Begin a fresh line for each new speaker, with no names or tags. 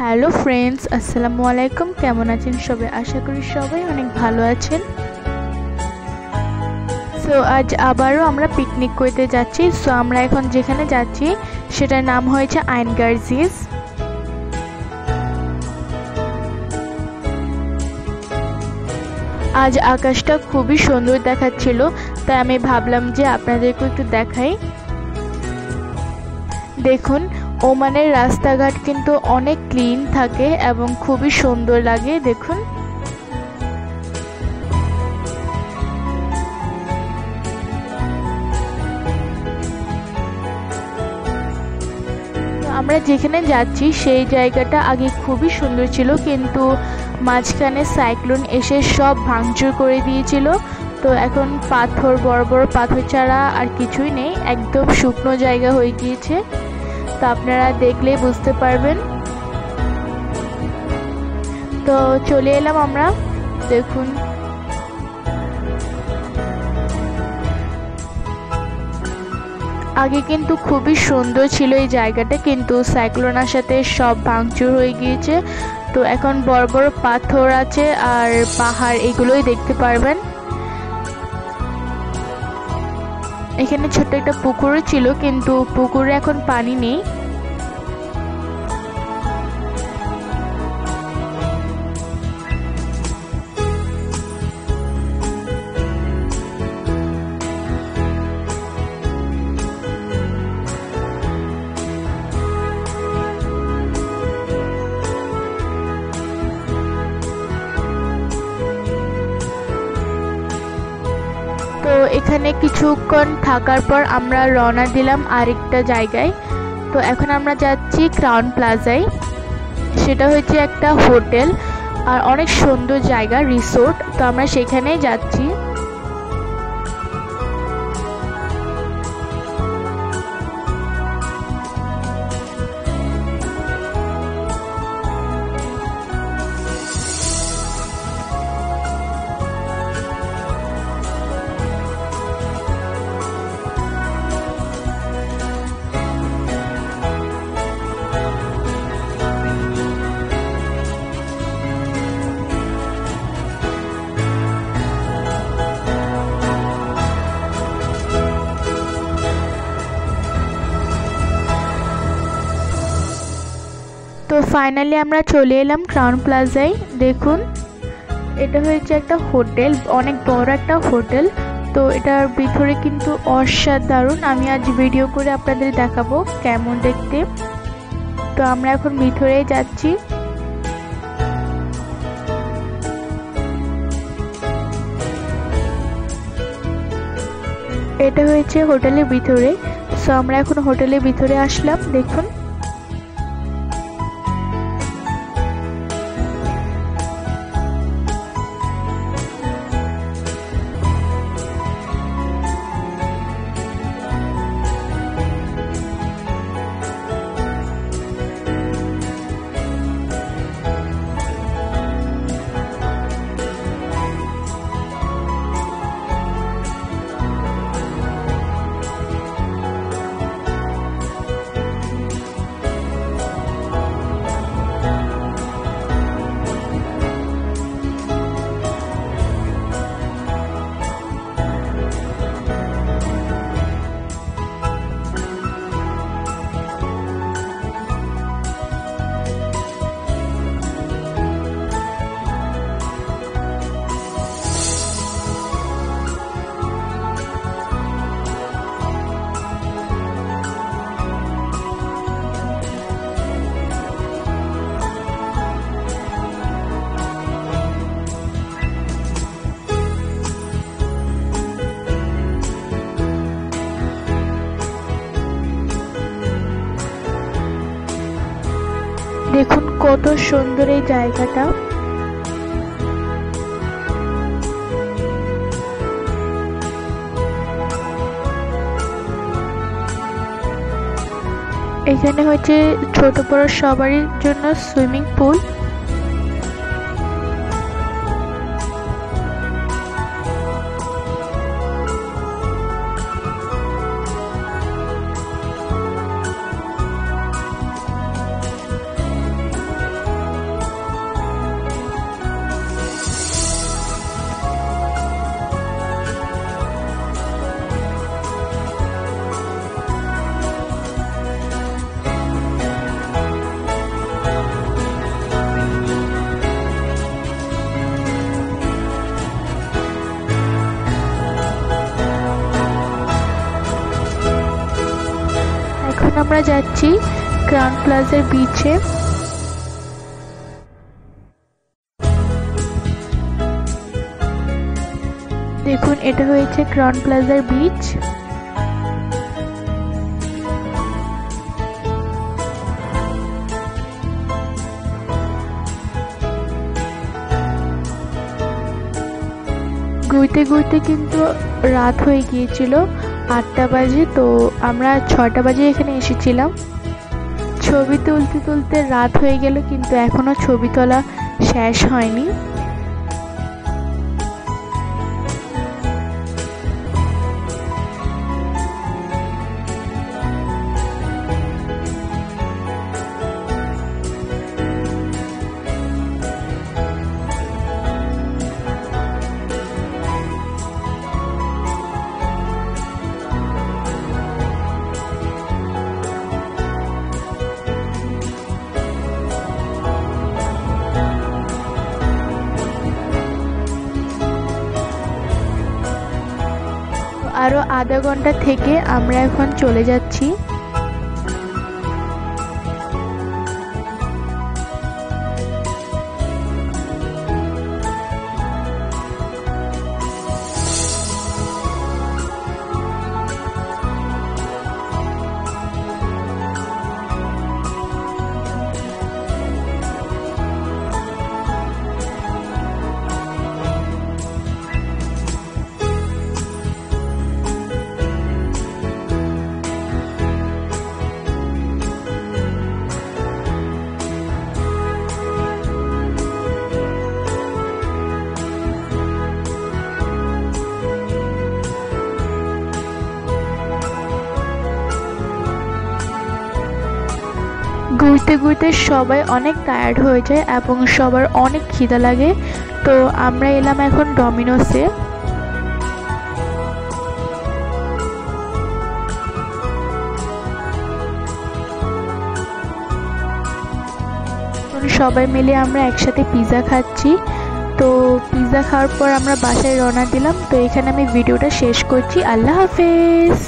Hello friends, আসসালামু আলাইকুম। কেমন আছেন সবাই? আশা করি সবাই অনেক ভালো আছেন। সো আজ আবারও আমরা পিকনিক করতে যাচ্ছি। সো আমরা এখন যেখানে যাচ্ছি সেটার নাম হয়েছে আইনগার্জিস। আজ আকাশটা খুবই সুন্দর দেখাচ্ছিল, তাই আমি ভাবলাম যে আপনাদেরকে একটু দেখাই। দেখুন, ওমানের রাস্তাঘাট কিন্তু অনেক ক্লিন থাকে এবং খুবই সুন্দর লাগে। দেখুন, আমরা যেখানে যাচ্ছি সেই জায়গাটা আগে খুবই সুন্দর ছিল, কিন্তু মাঝখানে সাইক্লোন এসে সব ভাঙচুর করে দিয়েছিল। তো এখন পাথর, বড় বড় পাথর ছাড়া আর কিছুই নেই, একদম শুকনো জায়গা হয়ে গিয়েছে। তো আপনারা দেখলেই বুঝতে পারবেন। তো চলে এলাম আমরা। দেখুন, আগে কিন্তু খুবই সুন্দর ছিল এই জায়গাটা, কিন্তু সাইক্লোন আসাতে সব ভাঙচুর হয়ে গিয়েছে। তো এখন বড় বড় পাথর আছে আর পাহাড়, এগুলোই দেখতে পারবেন। এখানে ছোট্ট একটা পুকুরও ছিল, কিন্তু পুকুরে এখন পানি নেই। তো এখানে কিছুক্ষণ থাকার পর আমরা রওনা দিলাম আরেকটা জায়গায়। তো এখন আমরা যাচ্ছি ক্রাউন প্লাজায়। সেটা হচ্ছে একটা হোটেল আর অনেক সুন্দর জায়গা, রিসোর্ট। তো আমরা সেখানেই যাচ্ছি। তো ফাইনালি আমরা চলে এলাম ক্রাউন প্লাজায়। দেখুন, এটা হয়েছে একটা হোটেল, অনেক বড় একটা হোটেল। তো এটার ভিতরে কিন্তু অসাধারণ। আমি আজ ভিডিও করে আপনাদের দেখাবো কেমন দেখতে। তো আমরা এখন ভিতরে যাচ্ছি। এটা হয়েছে হোটেলের ভিতরে। সো আমরা এখন হোটেলের ভিতরে আসলাম। দেখুন, দেখুন কত সুন্দর এই জায়গাটা। এখানে হচ্ছে ছোট বড় সবারই জন্য সুইমিং পুল। আমরা যাচ্ছি ক্রাউন প্লাজার বিচে। দেখুন এটা হয়েছে ক্রাউন প্লাজার বিচ। ঘুরতে ঘুরতে কিন্তু রাত হয়ে গিয়েছিল, 8টা বাজে। তো আমরা 6টা বাজে এখানে এসেছিলাম। ছবি তুলতে তুলতে রাত হয়ে গেল, কিন্তু এখনো ছবি তোলা শেষ হয়নি। আরো আধা ঘন্টা থেকে আমরা এখন চলে যাচ্ছি। ঘুরতে ঘুরতে সবাই অনেক টায়ার্ড হয়ে যায় এবং সবার অনেক খিদা লাগে। তো আমরা এলাম এখন ডমিনোসে। সবাই মিলে আমরা একসাথে পিৎজা খাচ্ছি। তো পিৎজা খাওয়ার পর আমরা বাসায় রওনা দিলাম। তো এখানে আমি ভিডিওটা শেষ করছি। আল্লাহ হাফেজ।